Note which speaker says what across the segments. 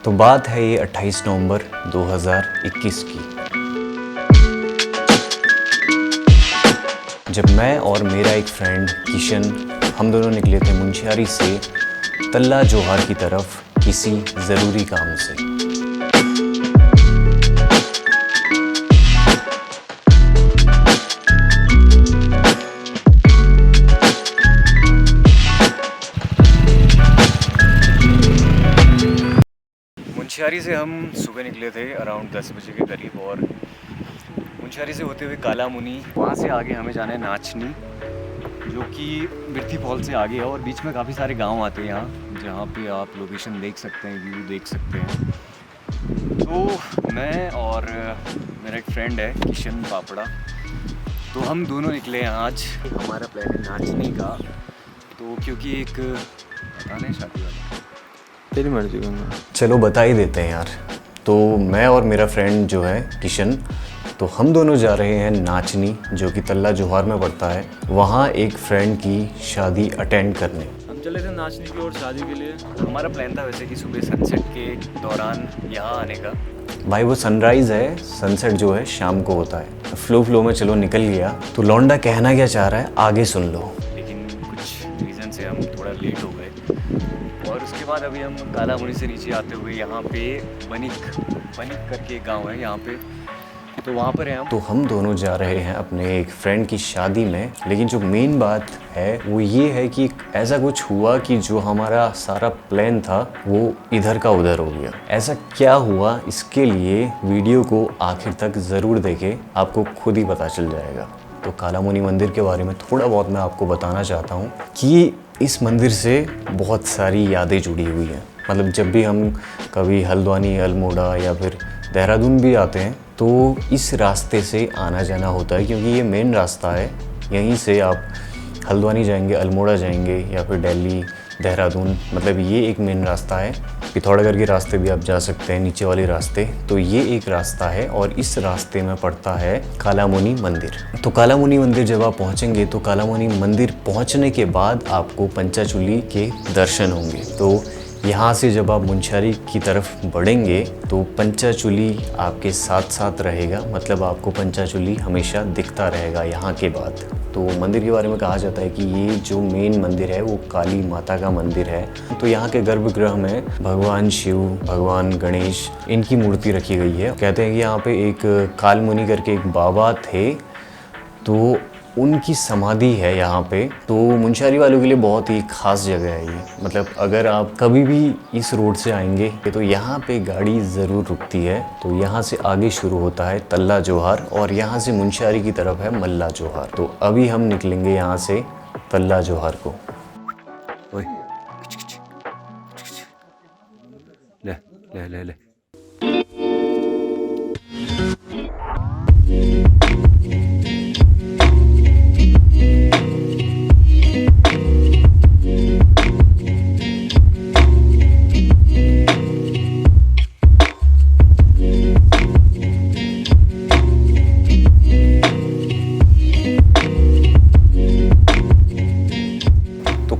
Speaker 1: तो बात है ये 28 नवंबर 2021 की, जब मैं और मेरा एक फ्रेंड किशन हम दोनों निकले थे मुंशियारी से तल्ला जोहार की तरफ किसी ज़रूरी काम से। मुंशियारी से हम सुबह निकले थे अराउंड 10 बजे के करीब, और मुंशियारी से होते हुए काला मुनी, वहाँ से आगे हमें जाना है नाचनी, जो कि बिरथी फॉल से आगे है। और बीच में काफ़ी सारे गांव आते हैं यहाँ, जहाँ पे आप लोकेशन देख सकते हैं, व्यू देख सकते हैं। तो मैं और मेरा एक फ्रेंड है किशन पापड़ा, तो हम दोनों निकले हैं आज। हमारा प्लान है नाचने का, तो क्योंकि एक गाना है शादी वाला,
Speaker 2: तेरी मर्जी कहूँगा।
Speaker 1: चलो बता ही देते हैं यार। तो मैं और मेरा फ्रेंड जो है किशन, तो हम दोनों जा रहे हैं नाचनी, जो कि तल्ला जोहार में पड़ता है, वहाँ एक फ्रेंड की शादी अटेंड करने।
Speaker 2: हम चले थे नाचने की और शादी के लिए।
Speaker 1: हमारा प्लान था वैसे कि सुबह सनसेट के दौरान यहाँ आने का। भाई वो सनराइज़ है, सनसेट जो है शाम को होता है। फ्लो में चलो निकल गया। तो लौंडा कहना क्या चाह रहा है आगे सुन लो। लेकिन कुछ रीज़न से हम थोड़ा लेट हो गए, और उसके बाद अभी हम काला मुनी से नीचे आते हुए यहाँ पे बनिक करके एक गाँव है यहाँ पे, तो वहाँ पर हैं हम। तो हम दोनों जा रहे हैं अपने एक फ्रेंड की शादी में। लेकिन जो मेन बात है वो ये है कि ऐसा कुछ हुआ कि जो हमारा सारा प्लान था वो इधर का उधर हो गया। ऐसा क्या हुआ, इसके लिए वीडियो को आखिर तक ज़रूर देखें, आपको खुद ही पता चल जाएगा। तो काला मुनी मंदिर के बारे में थोड़ा बहुत मैं आपको बताना चाहता हूँ कि इस मंदिर से बहुत सारी यादें जुड़ी हुई हैं। मतलब जब भी हम कभी हल्द्वानी, अल्मोड़ा या फिर देहरादून भी आते हैं तो इस रास्ते से आना जाना होता है, क्योंकि ये मेन रास्ता है। यहीं से आप हल्द्वानी जाएंगे, अल्मोड़ा जाएंगे या फिर दिल्ली, देहरादून, मतलब ये एक मेन रास्ता है। पिथौरागढ़ के रास्ते भी आप जा सकते हैं, नीचे वाले रास्ते। तो ये एक रास्ता है और इस रास्ते में पड़ता है काला मुनी मंदिर। तो काला मुनी मंदिर जब आप पहुँचेंगे तो काला मुनी मंदिर पहुँचने के बाद आपको पंचाचूली के दर्शन होंगे। तो यहाँ से जब आप मुंशियारी की तरफ बढ़ेंगे तो पंचाचूली आपके साथ साथ रहेगा, मतलब आपको पंचाचूली हमेशा दिखता रहेगा यहाँ के बाद। तो मंदिर के बारे में कहा जाता है कि ये जो मेन मंदिर है वो काली माता का मंदिर है। तो यहाँ के गर्भगृह में भगवान शिव, भगवान गणेश, इनकी मूर्ति रखी गई है। कहते हैं कि यहाँ पे एक काल मुनि करके एक बाबा थे, तो उनकी समाधि है यहाँ पे। तो मुंशियारी वालों के लिए बहुत ही ख़ास जगह है ये। मतलब अगर आप कभी भी इस रोड से आएंगे तो यहाँ पे गाड़ी ज़रूर रुकती है। तो यहाँ से आगे शुरू होता है तल्ला जोहार, और यहाँ से मुंशियारी की तरफ है मल्ला जोहार। तो अभी हम निकलेंगे यहाँ से तल्ला जोहार को। ओए, ले ले ले ले।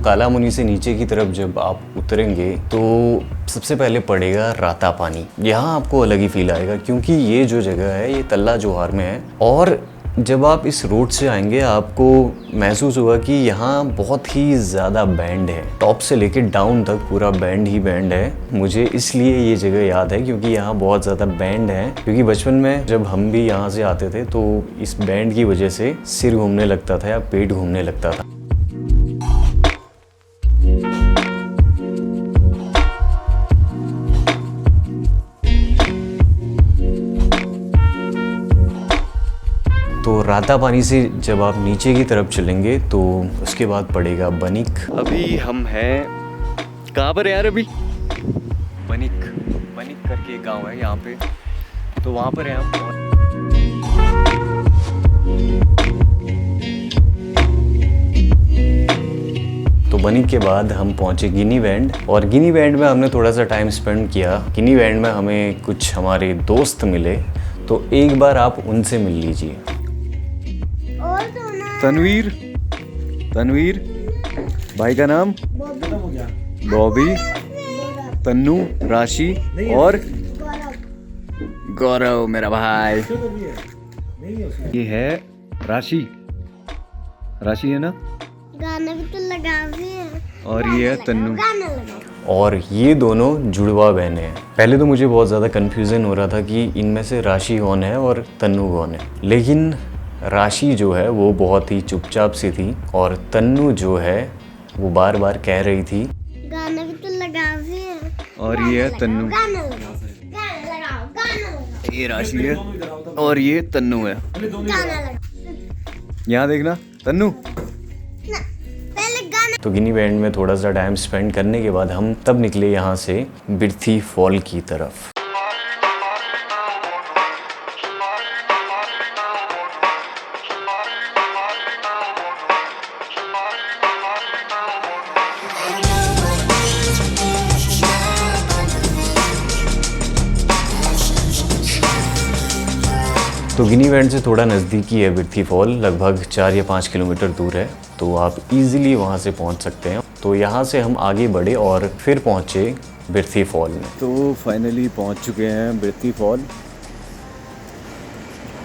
Speaker 1: काला मुनी से नीचे की तरफ जब आप उतरेंगे तो सबसे पहले पड़ेगा राता पानी। यहाँ आपको अलग ही फील आएगा, क्योंकि ये जो जगह है ये तल्ला जोहार में है। और जब आप इस रोड से आएंगे आपको महसूस होगा कि यहाँ बहुत ही ज़्यादा बैंड है, टॉप से लेके डाउन तक पूरा बैंड ही बैंड है। मुझे इसलिए ये जगह याद है क्योंकि यहाँ बहुत ज़्यादा बैंड है, क्योंकि बचपन में जब हम भी यहाँ से आते थे तो इस बैंड की वजह से सिर घूमने लगता था या पेट घूमने लगता था। तो राता पानी से जब आप नीचे की तरफ चलेंगे तो उसके बाद पड़ेगा बनिक। अभी हम हैं कहाँ पर यार? अभी बनिक करके एक गांव है यहाँ पे, तो वहाँ पर हैं हम। तो बनिक के बाद हम पहुँचे गिनी बैंड, और गिनी बैंड में हमने थोड़ा सा टाइम स्पेंड किया। गिनी बैंड में हमें कुछ हमारे दोस्त मिले, तो एक बार आप उनसे मिल लीजिए। तनवीर, भाई का नाम बॉबी, तन्नू, राशि और गौरव मेरा भाई। ये है राशि, राशि है ना,
Speaker 3: गाना भी तो लगा भी है।
Speaker 1: और ये है तन्नू।
Speaker 3: गाना लगा।
Speaker 1: और ये दोनों जुड़वा बहनें हैं। पहले तो मुझे बहुत ज़्यादा कन्फ्यूज़न हो रहा था कि इनमें से राशि कौन है और तन्नू कौन है, लेकिन राशि जो है वो बहुत ही चुपचाप सी थी और तन्नू जो है वो बार बार कह रही थी।
Speaker 3: गाना भी तो लगा भी है।
Speaker 1: और ये है तन्नू,
Speaker 3: गाना लगाओ, गाना लगाओ, गाना लगाओ,
Speaker 1: ये राशि है और ये तन्नू है।
Speaker 3: गाना लगाओ।
Speaker 1: यहाँ देखना तन्नू।
Speaker 3: ना, पहले गाना।
Speaker 1: तो गिनी बैंड में थोड़ा सा टाइम स्पेंड करने के बाद हम तब निकले यहाँ से बिरथी फॉल की तरफ। तो गिनी बैंड से थोड़ा नज़दीकी है बिरथी फॉल, लगभग 4 या 5 किलोमीटर दूर है, तो आप इजीली वहाँ से पहुँच सकते हैं। तो यहाँ से हम आगे बढ़े और फिर पहुँचे बिरथी फॉल में। तो फाइनली पहुँच चुके हैं बिरथी फॉल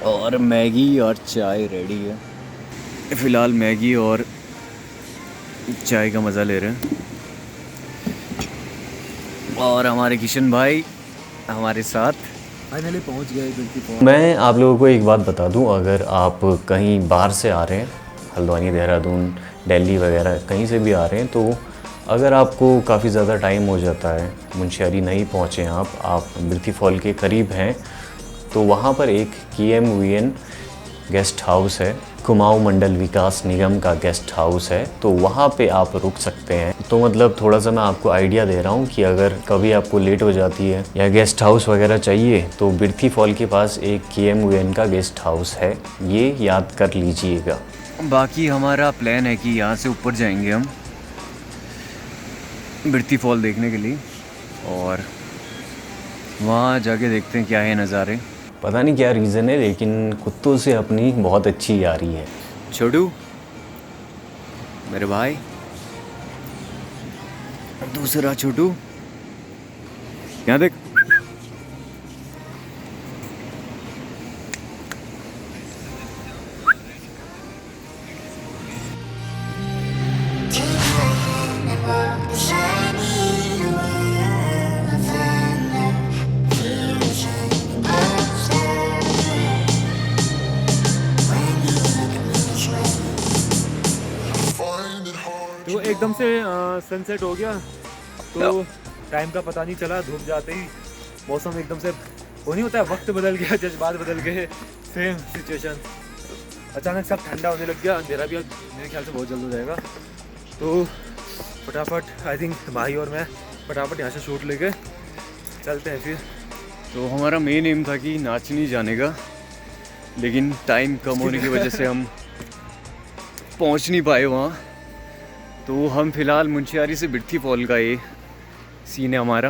Speaker 1: और मैगी और चाय रेडी है। फ़िलहाल मैगी और चाय का मज़ा ले रहे हैं और हमारे किशन भाई हमारे साथ
Speaker 2: फाइनली पहुंच गए बिरथी फॉल।
Speaker 1: मैं आप लोगों को एक बात बता दूं, अगर आप कहीं बाहर से आ रहे हैं, हल्द्वानी, देहरादून, दिल्ली वगैरह कहीं से भी आ रहे हैं, तो अगर आपको काफ़ी ज़्यादा टाइम हो जाता है, मुंशियारी नहीं पहुँचे आप बिरथी फॉल के करीब हैं, तो वहाँ पर एक KMVN गेस्ट हाउस है, कुमाऊं मंडल विकास निगम का गेस्ट हाउस है, तो वहाँ पे आप रुक सकते हैं। तो मतलब थोड़ा सा मैं आपको आइडिया दे रहा हूँ कि अगर कभी आपको लेट हो जाती है या गेस्ट हाउस वगैरह चाहिए, तो बिरथी फॉल के पास एक KMVN का गेस्ट हाउस है, ये याद कर लीजिएगा। बाकी हमारा प्लान है कि यहाँ से ऊपर जाएंगे हम बिरथी फॉल देखने के लिए और वहाँ जाके देखते हैं क्या है नज़ारे। पता नहीं क्या रीज़न है, लेकिन कुत्तों से अपनी बहुत अच्छी यारी है। छोटू मेरे भाई, दूसरा छोटू, यहाँ देख।
Speaker 2: तो एकदम से सनसेट हो गया, तो टाइम का पता नहीं चला। धूप जाते ही मौसम एकदम से वो नहीं होता है, वक्त बदल गया, जज्बात बदल गए, सेम सिचुएशन। अचानक सब ठंडा होने लग गया, अंधेरा भी मेरे ख्याल से बहुत जल्द हो जाएगा। तो फटाफट आई थिंक भाई और मैं फटाफट यहाँ से शूट लेके चलते हैं फिर।
Speaker 1: तो हमारा मेन एम था कि नाचनी जाने का, लेकिन टाइम कम होने की वजह से हम पहुँच नहीं पाए वहाँ। तो हम फ़िलहाल मुंशियारी से बिरथी फॉल का ये सीन है हमारा,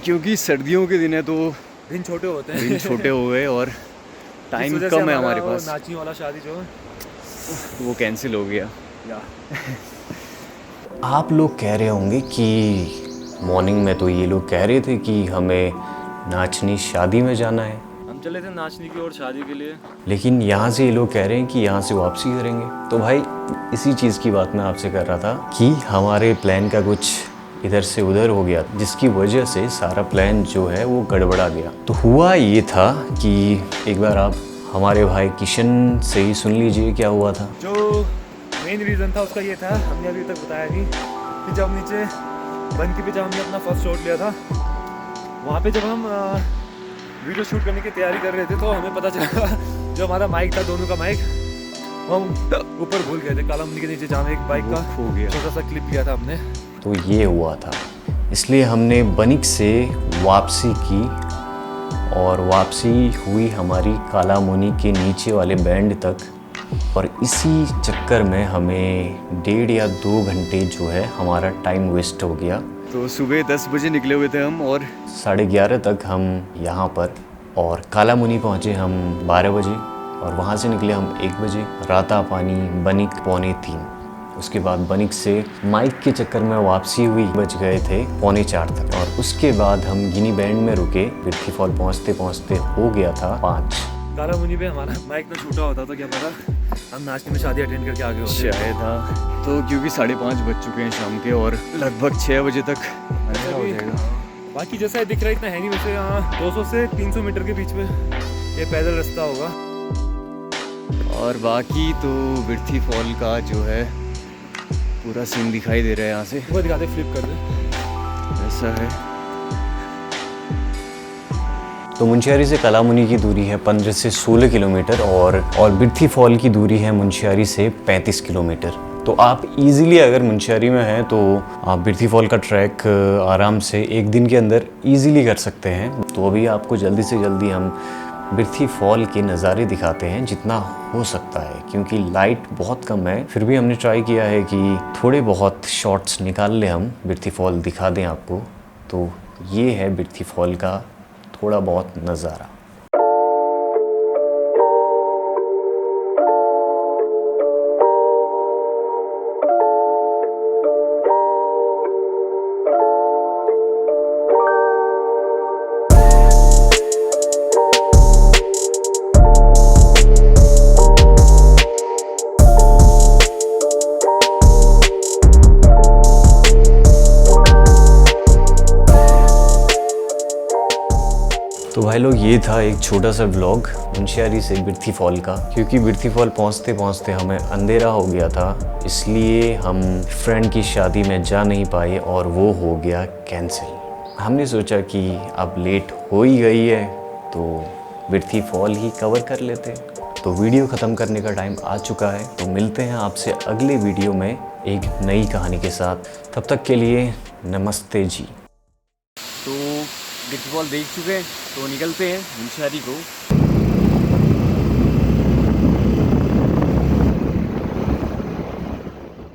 Speaker 1: क्योंकि सर्दियों के दिन है तो
Speaker 2: दिन छोटे होते हैं,
Speaker 1: दिन छोटे हो गए और टाइम कम है हमारे पास,
Speaker 2: नाचनी वाला शादी जो है
Speaker 1: वो कैंसिल हो गया।
Speaker 2: या
Speaker 1: आप लोग कह रहे होंगे कि मॉर्निंग में तो ये लोग कह रहे थे कि हमें नाचनी शादी में जाना है,
Speaker 2: हम चले थे नाचनी की और शादी के लिए,
Speaker 1: लेकिन यहाँ से ये लोग कह रहे हैं कि यहाँ से वापसी करेंगे। तो भाई इसी चीज़ की बात मैं आपसे कर रहा था कि हमारे प्लान का कुछ इधर से उधर हो गया, जिसकी वजह से सारा प्लान जो है वो गड़बड़ा गया। तो हुआ ये था कि एक बार आप हमारे भाई किशन से ही सुन लीजिए क्या हुआ था।
Speaker 2: जो मेन रीज़न था उसका ये था, हमने अभी तक बताया नहीं कि जब नीचे बनकी पे जब हमने अपना फर्स्ट शॉट लिया था, वहाँ पे जब हम वीडियो शूट करने की तैयारी कर रहे थे, तो हमें पता चला जो हमारा माइक था, दोनों का माइक हम ऊपर भूल गए थे, कालामुनी के नीचे, जहाँ एक बाइक का
Speaker 1: हो गया,
Speaker 2: छोटा सा क्लिप लिया था हमने।
Speaker 1: तो ये हुआ था, इसलिए हमने बनिक से वापसी की और वापसी हुई हमारी कालामुनी के नीचे वाले बैंड तक, और इसी चक्कर में हमें 1.5 या 2 घंटे जो है हमारा टाइम वेस्ट हो गया। तो सुबह 10 बजे निकले हुए थे हम और 11:30 तक हम यहाँ पर, और कालामुनी पहुँचे हम 12 बजे और वहाँ से निकले हम 1 बजे, राता पानी बनिक 2:45। उसके बाद बनिक से माइक के चक्कर में वापसी हुई, बच गए थे 3:45 तक। और उसके बाद हम गिनी बैंड में रुके। बिर्थी फॉल पहुँचते पहुँचते हो गया था 5।
Speaker 2: काला मुनि पे हमारा माइक ना छूटा होता तो क्या पता हम नाचने में शादी अटेंड करके आगे होते।
Speaker 1: शायद हाँ। तो क्योंकि 5:30 बज चुके हैं शाम के और लगभग 6 बजे तक अंधेरा हो जाएगा।
Speaker 2: बाकी जैसा दिख रहा है इतना है नहीं, वैसे यहाँ 200 से 300 मीटर के बीच में ये पैदल रास्ता होगा।
Speaker 1: और बाकी तो बिर्थी फॉल का जो है पूरा सीन दिखाई दे रहा है यहाँ से।
Speaker 2: वो दिखाते, फ्लिप कर दे।
Speaker 1: ऐसा है। तो मुंशियारी से कलामुनि की दूरी है 15 से 16 किलोमीटर और बिर्थी फॉल की दूरी है मुंशियारी से 35 किलोमीटर। तो आप इजीली अगर मुंशियारी में हैं तो आप बिर्थी फॉल का ट्रैक आराम से एक दिन के अंदर इजीली कर सकते हैं। तो अभी आपको जल्दी से जल्दी हम बिर्थी फॉल के नज़ारे दिखाते हैं जितना हो सकता है, क्योंकि लाइट बहुत कम है। फिर भी हमने ट्राई किया है कि थोड़े बहुत शॉट्स निकाल ले, हम बिर्थी फॉल दिखा दें आपको। तो ये है बिर्थी फॉल का थोड़ा बहुत नज़ारा। तो भाई लोग, ये था एक छोटा सा व्लॉग मुंशियारी से बिर्थी फॉल का। क्योंकि बिर्थी फॉल पहुंचते पहुंचते हमें अंधेरा हो गया था, इसलिए हम फ्रेंड की शादी में जा नहीं पाए और वो हो गया कैंसिल। हमने सोचा कि अब लेट हो ही गई है तो बिर्थी फॉल ही कवर कर लेते। तो वीडियो ख़त्म करने का टाइम आ चुका है। तो मिलते हैं आपसे अगले वीडियो में एक नई कहानी के साथ। तब तक के लिए नमस्ते जी। तो बिर्थी फॉल देख चुके हैं तो निकलते हैं मुंशियारी को।